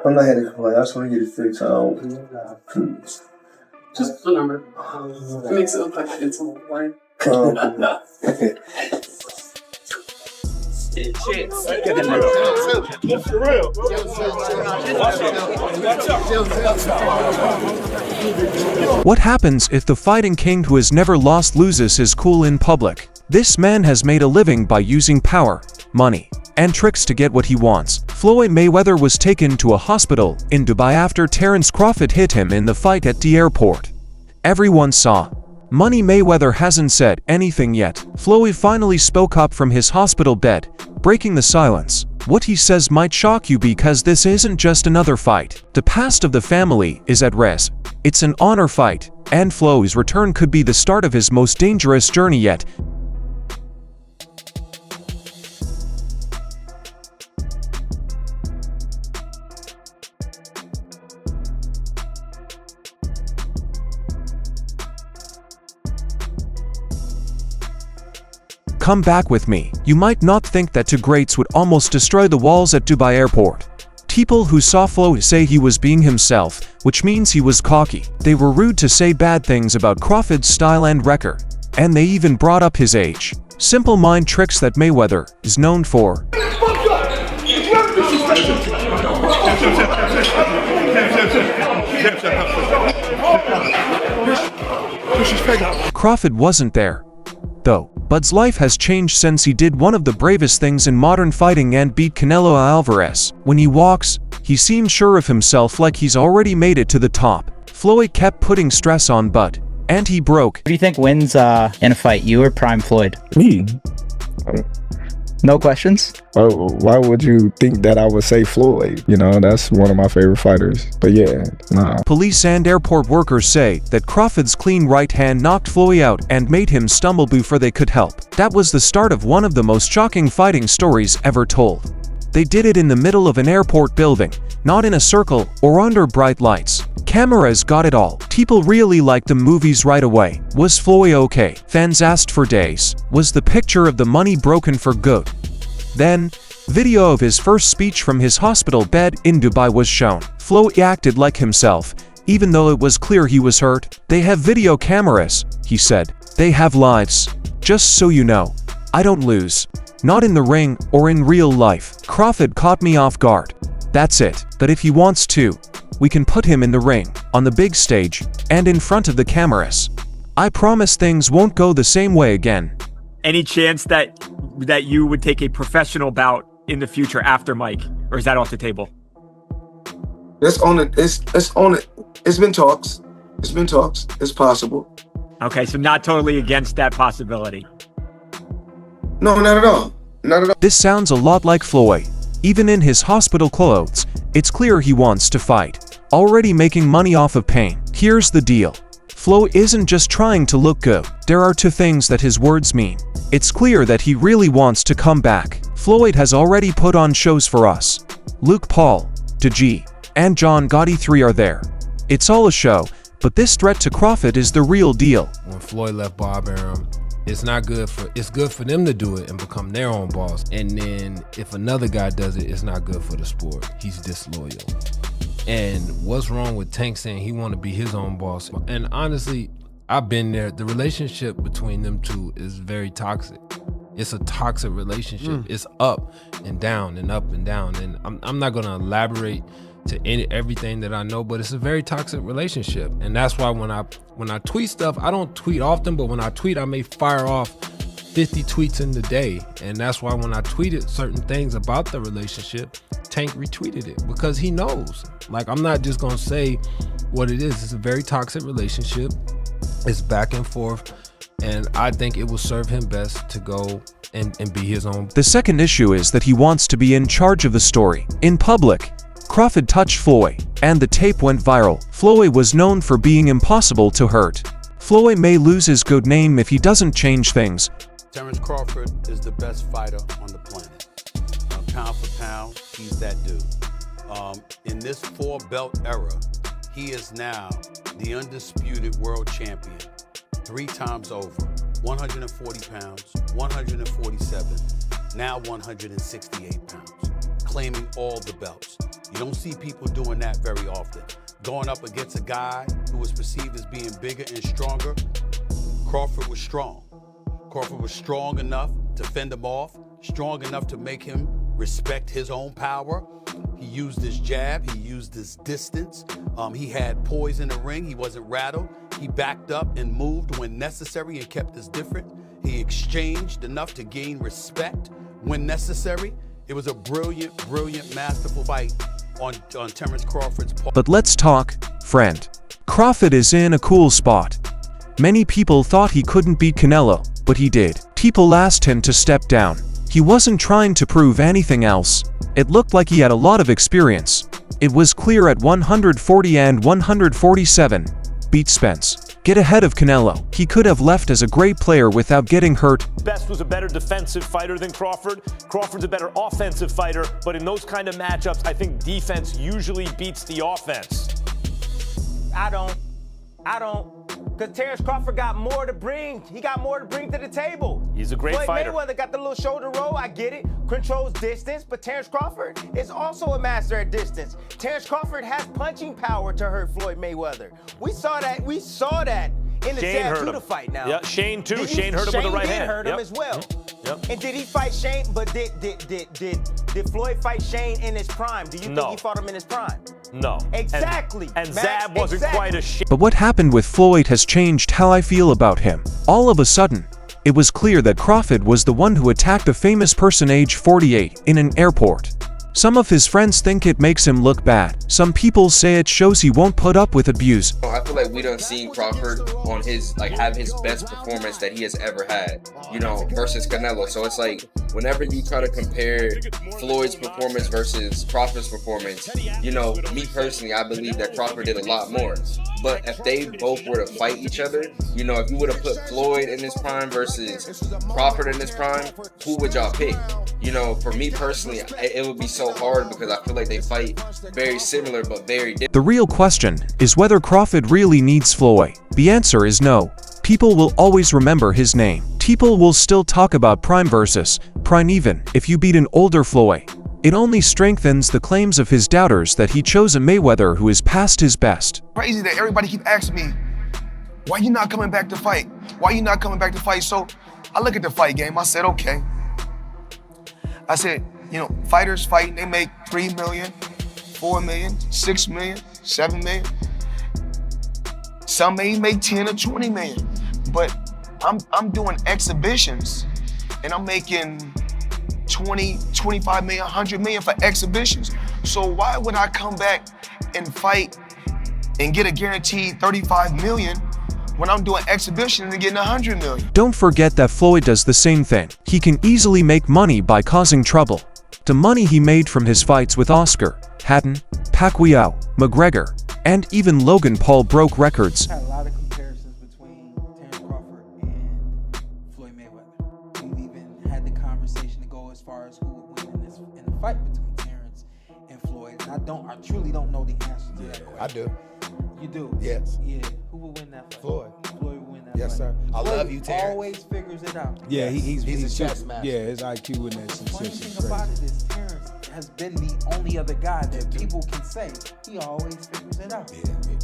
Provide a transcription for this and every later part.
I'm not heading for I just want to get it fixed out. Please. Just a number. It makes it look like I did something right. What happens if the fighting king who has never lost loses his cool in public? This man has made a living by using power, money, and tricks to get what he wants. Floyd Mayweather was taken to a hospital in Dubai after Terence Crawford hit him in the fight at the airport. Everyone saw. Money Mayweather hasn't said anything yet. Floyd finally spoke up from his hospital bed, breaking the silence. What he says might shock you because this isn't just another fight. The past of the family is at risk. It's an honor fight, and Floyd's return could be the start of his most dangerous journey yet. Come back with me. You might not think that two greats would almost destroy the walls at Dubai airport. People who saw Floyd say he was being himself, which means he was cocky. They were rude to say bad things about Crawford's style and record. And they even brought up his age. Simple mind tricks that Mayweather is known for. Crawford wasn't there, though. Bud's life has changed since he did one of the bravest things in modern fighting and beat Canelo Alvarez. When he walks, he seems sure of himself, like he's already made it to the top. Floyd kept putting stress on Bud, and he broke. Who do you think wins in a fight, you or Prime Floyd? Me. No questions? Why would you think that I would say Floyd? You know, that's one of my favorite fighters. But yeah, nah. Police and airport workers say that Crawford's clean right hand knocked Floyd out and made him stumble before they could help. That was the start of one of the most shocking fighting stories ever told. They did it in the middle of an airport building, not in a circle or under bright lights. Cameras got it all. People really liked the movies right away. Was Floyd okay? Fans asked for days. Was the picture of the money broken for good? Then, video of his first speech from his hospital bed in Dubai was shown. Floyd acted like himself, even though it was clear he was hurt. They have video cameras, he said. They have lives. Just so you know, I don't lose. Not in the ring or in real life. Crawford caught me off guard. That's it. But if he wants to, we can put him in the ring, on the big stage, and in front of the cameras. I promise things won't go the same way again. Any chance that you would take a professional bout in the future after Mike, or is that off the table? It's on it. It's on it. It's been talks. It's been talks. It's possible. Okay, so not totally against that possibility. No, not at all. Not at all. This sounds a lot like Floyd. Even in his hospital clothes, it's clear he wants to fight. Already making money off of pain. Here's the deal. Floyd isn't just trying to look good. There are two things that his words mean. It's clear that he really wants to come back. Floyd has already put on shows for us. Luke Paul, DeG, and John Gotti 3 are there. It's all a show, but this threat to Crawford is the real deal. When Floyd left Bob Arum, it's good for them to do it and become their own boss. And then if another guy does it, it's not good for the sport. He's disloyal. And what's wrong with Tank saying he want to be his own boss? And honestly, I've been there. The relationship between them two is very toxic. It's a toxic relationship. It's up and down and up and down. And I'm not going to elaborate to everything that I know, but it's a very toxic relationship. And that's why when I tweet stuff, I don't tweet often, but when I tweet, I may fire off 50 tweets in the day. And that's why when I tweeted certain things about the relationship, Tank retweeted it because he knows. Like, I'm not just gonna say what it is. It's a very toxic relationship. It's back and forth. And I think it will serve him best to go and be his own. The second issue is that he wants to be in charge of the story. In public, Crawford touched Floyd, and the tape went viral. Floyd was known for being impossible to hurt. Floyd may lose his good name if he doesn't change things. Terence Crawford is the best fighter on the planet. Pound for pound, he's that dude. In this 4-belt era, he is now the undisputed world champion 3 times over. 140 pounds, 147, now 168 pounds, claiming all the belts. You don't see people doing that very often. Going up against a guy who was perceived as being bigger and stronger, Crawford was strong. Crawford was strong enough to fend him off, strong enough to make him respect his own power. He used his jab, he used his distance. He had poise in the ring, he wasn't rattled. He backed up and moved when necessary and kept us different. He exchanged enough to gain respect when necessary. It was a brilliant, brilliant, masterful fight on Terence Crawford's part. But let's talk, friend. Crawford is in a cool spot. Many people thought he couldn't beat Canelo, but he did. People asked him to step down. He wasn't trying to prove anything else. It looked like he had a lot of experience. It was clear at 140 and 147. Beat Spence. Get ahead of Canelo. He could have left as a great player without getting hurt. Best was a better defensive fighter than Crawford. Crawford's a better offensive fighter, but in those kind of matchups, I think defense usually beats the offense. I don't. Because Terence Crawford got more to bring. He got more to bring to the table. He's a great Floyd fighter. Mayweather got the little shoulder roll, I get it. Controls distance, but Terence Crawford is also a master at distance. Terence Crawford has punching power to hurt Floyd Mayweather. We saw that in the Zab Judah fight now. Yeah, Shane too. Shane hurt him with the right hand. Shane hurt him as well. Yep. And did he fight Shane? But did Floyd fight Shane in his prime? Do you think he fought him in his prime? No. Exactly. And Zab wasn't quite as But what happened with Floyd has changed how I feel about him. All of a sudden, it was clear that Crawford was the one who attacked a famous person age 48 in an airport. Some of his friends think it makes him look bad. Some people say it shows he won't put up with abuse. I feel like we done seen Crawford on his, have his best performance that he has ever had, versus Canelo. So it's like, whenever you try to compare Floyd's performance versus Crawford's performance, me personally, I believe that Crawford did a lot more. But if they both were to fight each other, if you would have put Floyd in his prime versus Crawford in his prime, who would y'all pick? For me personally, it would be so hard because I feel like they fight very similar but very different. The real question is whether Crawford really needs Floyd. The answer is no. People will always remember his name. People will still talk about prime versus prime even if you beat an older Floyd. It only strengthens the claims of his doubters that he chose a Mayweather who is past his best. Crazy that everybody keep asking me, why you not coming back to fight? Why you not coming back to fight? So I look at the fight game, I said, okay. I said, fighters fighting, they make 3 million, 4 million, 6 million, 7 million. Some may make 10 or 20 million. But I'm doing exhibitions and I'm making 20, 25 million, 100 million for exhibitions. So why would I come back and fight and get a guaranteed 35 million when I'm doing exhibitions and getting 100 million? Don't forget that Floyd does the same thing. He can easily make money by causing trouble. The money he made from his fights with Oscar, Hatton, Pacquiao, McGregor, and even Logan Paul broke records. Had a lot of comparisons between Terence Crawford and Floyd Mayweather. We've even had the conversation to go as far as who would win in the fight between Terence and Floyd. And I truly don't know the answer to that question. I do. You do? Yes. Yeah. Who would win that fight? Floyd. Floyd would win that Yes, fight. sir. I Floyd love you, Terence. Always figures it out. Yeah, he's a chess master. Yeah, his IQ in that Funny shit is thing about crazy. it is Terence has been the only other guy that people can say he always figures it out.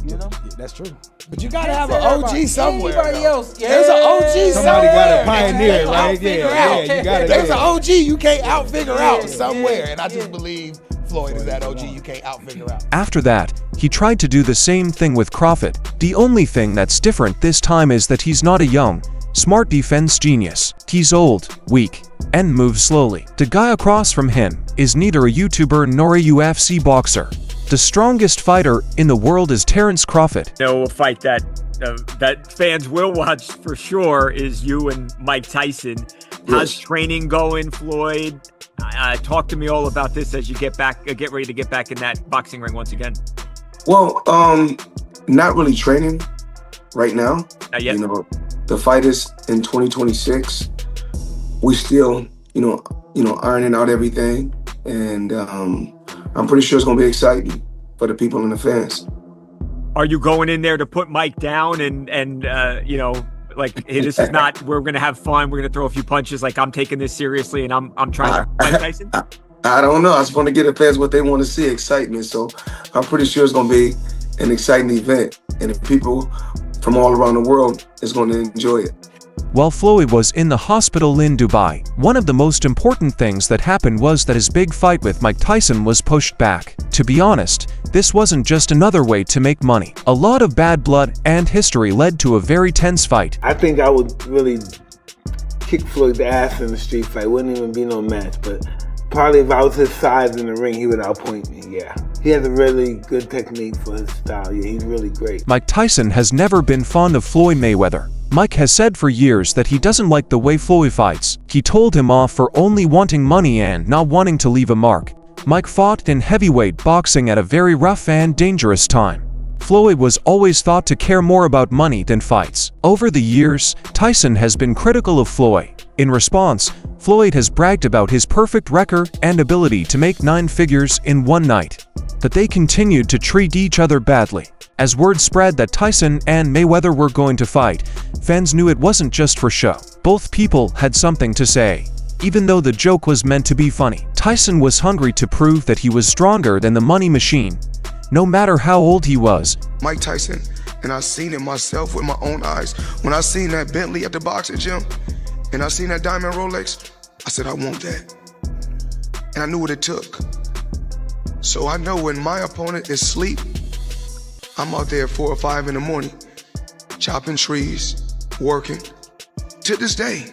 Yeah, that's true. But you gotta have an OG somewhere. Anybody else? Yeah. There's an OG Somebody somewhere. got to pioneer, right? Yeah, you got to. There's an OG you can't out-figure out somewhere. And I just believe Floyd is that OG you can't out-figure out. After that, he tried to do the same thing with Crawford. The only thing that's different this time is that he's not a young, smart defense genius. He's old, weak, and moves slowly. The guy across from him is neither a YouTuber nor a UFC boxer. The strongest fighter in the world is Terence Crawford. A fight that fans will watch for sure is you and Mike Tyson. How's training going, Floyd? Talk to me all about this as you get ready to get back in that boxing ring once again. Well, not really training right now. Not yet. The fight is in 2026. We still, ironing out everything, and I'm pretty sure it's gonna be exciting for the people and the fans. Are you going in there to put Mike down and hey, this is not, we're gonna have fun, we're gonna throw a few punches, like I'm taking this seriously and I'm trying to Mike Tyson? I don't know. I just want to get the fans what they want to see, excitement. So I'm pretty sure it's going to be an exciting event. And people from all around the world is going to enjoy it. While Floyd was in the hospital in Dubai, one of the most important things that happened was that his big fight with Mike Tyson was pushed back. To be honest, this wasn't just another way to make money. A lot of bad blood and history led to a very tense fight. I think I would really kick Floyd's ass in the street fight. Wouldn't even be no match, but probably if I was his size in the ring, he would outpoint me, yeah. He has a really good technique for his style. Yeah, he's really great. Mike Tyson has never been fond of Floyd Mayweather. Mike has said for years that he doesn't like the way Floyd fights. He told him off for only wanting money and not wanting to leave a mark. Mike fought in heavyweight boxing at a very rough and dangerous time. Floyd was always thought to care more about money than fights. Over the years, Tyson has been critical of Floyd. In response, Floyd has bragged about his perfect record and ability to make 9 figures in one night. But they continued to treat each other badly. As word spread that Tyson and Mayweather were going to fight, fans knew it wasn't just for show. Both people had something to say. Even though the joke was meant to be funny, Tyson was hungry to prove that he was stronger than the money machine, no matter how old he was. Mike Tyson, and I seen it myself with my own eyes. When I seen that Bentley at the boxing gym, and I seen that diamond Rolex, I said, I want that. And I knew what it took. So I know when my opponent is asleep, I'm out there at 4 or 5 in the morning, chopping trees, working, to this day.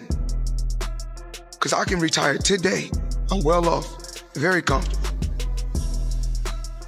Because I can retire today. I'm well off, very comfortable.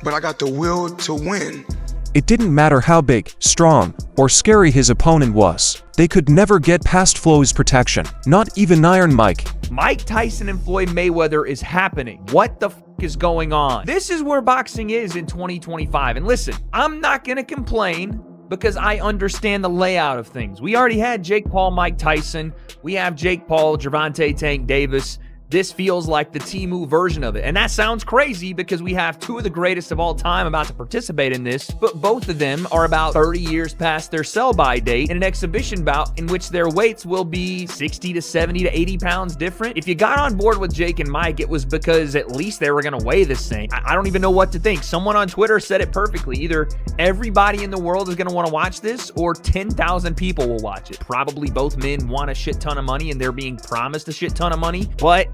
But I got the will to win. It didn't matter how big, strong, or scary his opponent was. They could never get past Floyd's protection, not even Iron Mike. Mike Tyson and Floyd Mayweather is happening. What the f is going on? This is where boxing is in 2025. And listen, I'm not gonna complain because I understand the layout of things. We already had Jake Paul, Mike Tyson. We have Jake Paul, Gervonta Tank Davis. This feels like the Temu version of it. And that sounds crazy because we have 2 of the greatest of all time about to participate in this, but both of them are about 30 years past their sell-by date in an exhibition bout in which their weights will be 60 to 70 to 80 pounds different. If you got on board with Jake and Mike, it was because at least they were gonna weigh the same. I don't even know what to think. Someone on Twitter said it perfectly. Either everybody in the world is gonna wanna watch this or 10,000 people will watch it. Probably both men want a shit ton of money and they're being promised a shit ton of money, but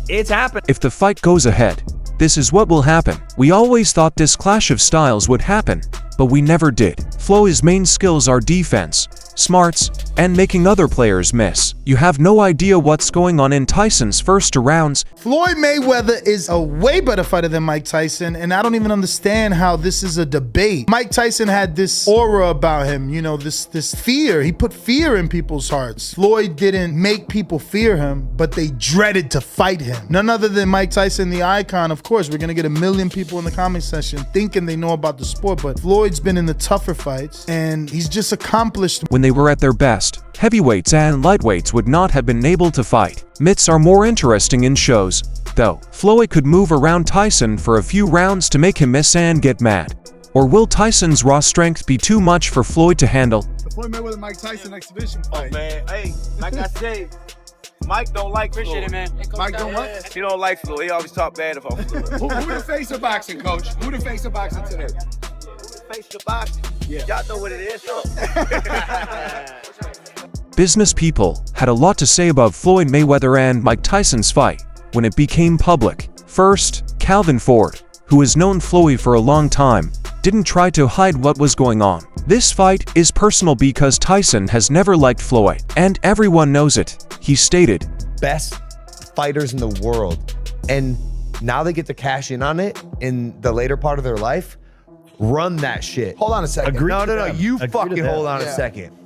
it's happened. If the fight goes ahead, this is what will happen. We always thought this clash of styles would happen, but we never did. Floyd's main skills are defense, smarts, and making other players miss. You have no idea what's going on in Tyson's first 2 rounds. Floyd Mayweather is a way better fighter than Mike Tyson, and I don't even understand how this is a debate. Mike Tyson had this aura about him, you know, this fear. He put fear in people's hearts. Floyd didn't make people fear him, but they dreaded to fight him. None other than Mike Tyson, the icon. Of course, we're gonna get 1 million people in the comment section thinking they know about the sport, but Floyd's been in the tougher fights, and he's just accomplished. When they were at their best, heavyweights and lightweights would not have been able to fight. Myths are more interesting in shows, though. Floyd could move around Tyson for a few rounds to make him miss and get mad. Or will Tyson's raw strength be too much for Floyd to handle? The Floyd Mayweather Mike Tyson exhibition fight. Oh man, hey, like I say, Mike don't like Floyd. Appreciate it, man. Mike don't what? He don't like Floyd. He always talk bad about Floyd. Who the face of boxing, coach? Who the face of boxing today? Face the boxing. Yeah. Y'all know what it is, though. Business people had a lot to say about Floyd Mayweather and Mike Tyson's fight when it became public. First, Calvin Ford, who has known Floyd for a long time, didn't try to hide what was going on. This fight is personal because Tyson has never liked Floyd, and everyone knows it. He stated, best fighters in the world, and now they get to cash in on it in the later part of their life. Run that shit. Hold on a second. No. You fucking hold on a second.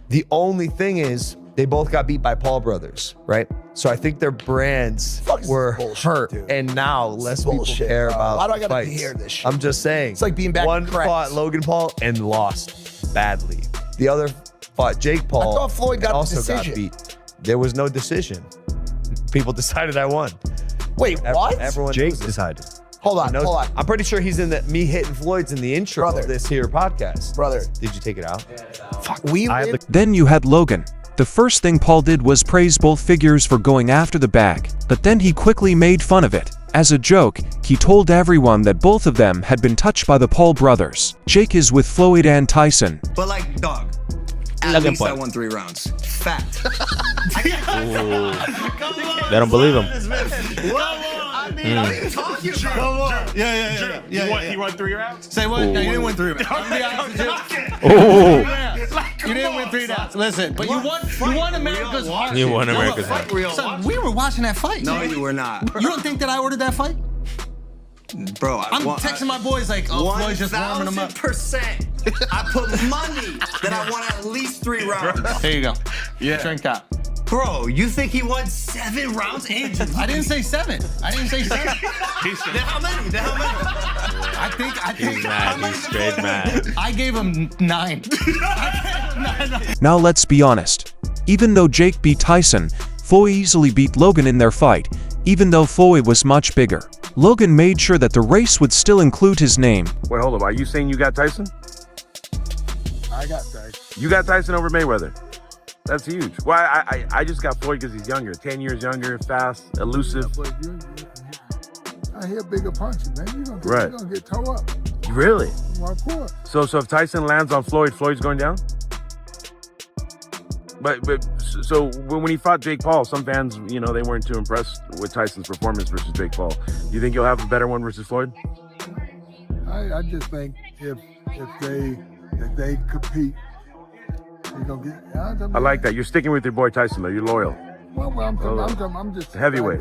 The only thing is, they both got beat by Paul brothers, right? So I think their brands were hurt, dude. And now less people care about Why do I gotta fights. hear this shit? I'm just saying. It's like being back One in cracks. fought Logan Paul and lost badly. The other fought Jake Paul. I thought Floyd got the also decision. got beat. There was no decision. People decided I won. Wait, what? Everyone Jake decided. Hold on. I'm pretty sure he's in the me hitting Floyd's in the intro of this here podcast. Brother. Did you take it out? Fuck. Then you had Logan, The first thing Paul did was praise both figures for going after the bag, but then he quickly made fun of it. As a joke, he told everyone that both of them had been touched by the Paul brothers. Jake is with Floyd and Tyson. But like, dog, at least I won 3 rounds. Fact. They don't believe him. What are you talking about? Yeah. You won 3 rounds? Say what? No, you didn't win 3 rounds. I'm gonna be honest with you. You didn't win 3 rounds. Listen, but you won America's heart. You won America's heart. Son, we were watching that fight. No, you were not. You don't think that I ordered that fight? Bro, I'm texting my boys like, oh, Floyd's just warming them up. 1,000%. I put money that I won at least 3 rounds. There you go. Yeah. Drink that. Bro, you think he won 7 rounds? I didn't say 7. Then how many? I think. He's mad. He's straight mad. I gave him 9. Now let's be honest. Even though Jake beat Tyson, Floyd easily beat Logan in their fight, even though Floyd was much bigger. Logan made sure that the race would still include his name. Wait, hold up. Are you saying you got Tyson? I got Tyson. You got Tyson over Mayweather? That's huge. Well, I just got Floyd because he's younger. 10 years younger, fast, elusive. I hear bigger punches, man. You're gonna get tore up. Really? Well, of course. So if Tyson lands on Floyd, Floyd's going down? But so when he fought Jake Paul, some fans, they weren't too impressed with Tyson's performance versus Jake Paul. Do you think you'll have a better one versus Floyd? I just think if they compete, you're gonna get. I like that. You're sticking with your boy Tyson, though. You're loyal. Well, I'm just heavyweight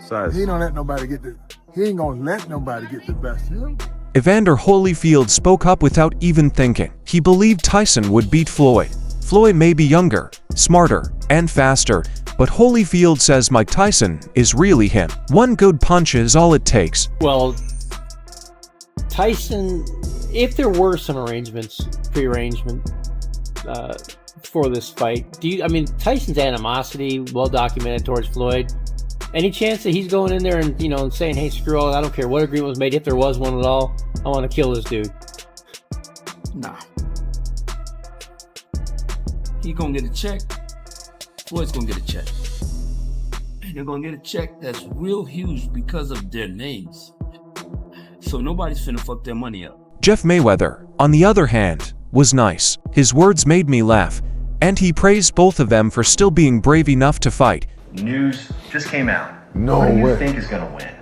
size. He don't let nobody get the. He ain't gonna let nobody get the best of him. Evander Holyfield spoke up without even thinking. He believed Tyson would beat Floyd. Floyd may be younger, smarter, and faster, but Holyfield says Mike Tyson is really him. One good punch is all it takes. Well, Tyson, if there were some prearrangement for this fight, Tyson's animosity, well documented towards Floyd. Any chance that he's going in there and saying, hey, screw all, I don't care what agreement was made, if there was one at all, I want to kill this dude? Nah. He gonna get a check. Floyd's gonna get a check. And they're gonna get a check that's real huge because of their names. So nobody's finna fuck their money up. Jeff Mayweather, on the other hand, was nice. His words made me laugh, and he praised both of them for still being brave enough to fight. News just came out. No Who do you way. think is gonna win?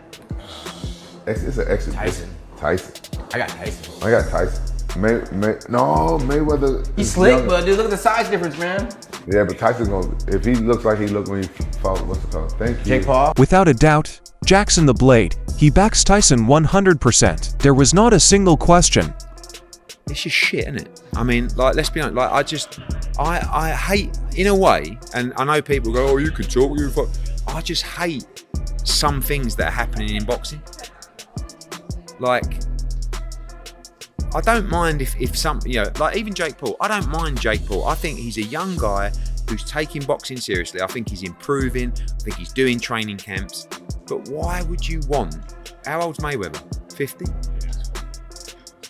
It's an exhibition. Tyson. I got Tyson. I got Tyson. Mayweather. He's slick, but dude, look at the size difference, man. Yeah, but Tyson's gonna. If he looks like he looked when he fought, what's it called? Thank you. Jake Paul. Without a doubt, Jackson the Blade, he backs Tyson 100%. There was not a single question. It's just shit, isn't it? I mean, like, let's be honest. Like, I hate, in a way, and I know people go, oh, you could talk, you fuck. I just hate some things that are happening in boxing. Like, I don't mind if some, like even Jake Paul. I don't mind Jake Paul. I think he's a young guy who's taking boxing seriously. I think he's improving. I think he's doing training camps. But why would you want? How old's Mayweather? 50?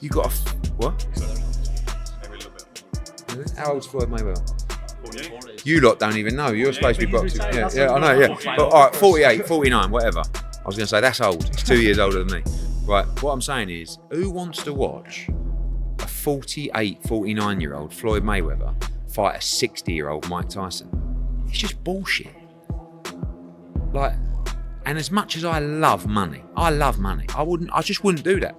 You got a what? How old's Floyd Mayweather? You lot don't even know. You're supposed to be boxing. Yeah, I know. Yeah, but all right, 48, 49, whatever. I was going to say that's old. It's 2 years older than me. Right, what I'm saying is, who wants to watch a 48, 49-year-old Floyd Mayweather fight a 60-year-old Mike Tyson? It's just bullshit. Like, and as much as I love money, I just wouldn't do that.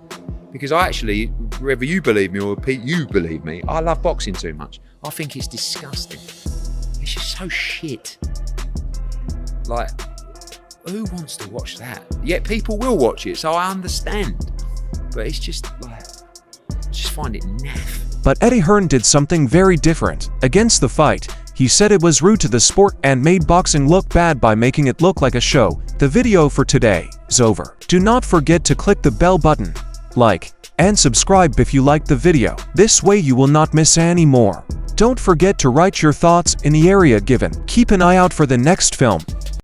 Because I actually, whether you believe me or Pete, you believe me, I love boxing too much. I think it's disgusting. It's just so shit. Like, who wants to watch that? Yet people will watch it, so I understand. But it's just like, I just find it naff. But Eddie Hearn did something very different. Against the fight, he said it was rude to the sport and made boxing look bad by making it look like a show. The video for today is over. Do not forget to click the bell button, like, and subscribe if you liked the video. This way you will not miss any more. Don't forget to write your thoughts in the area given. Keep an eye out for the next film.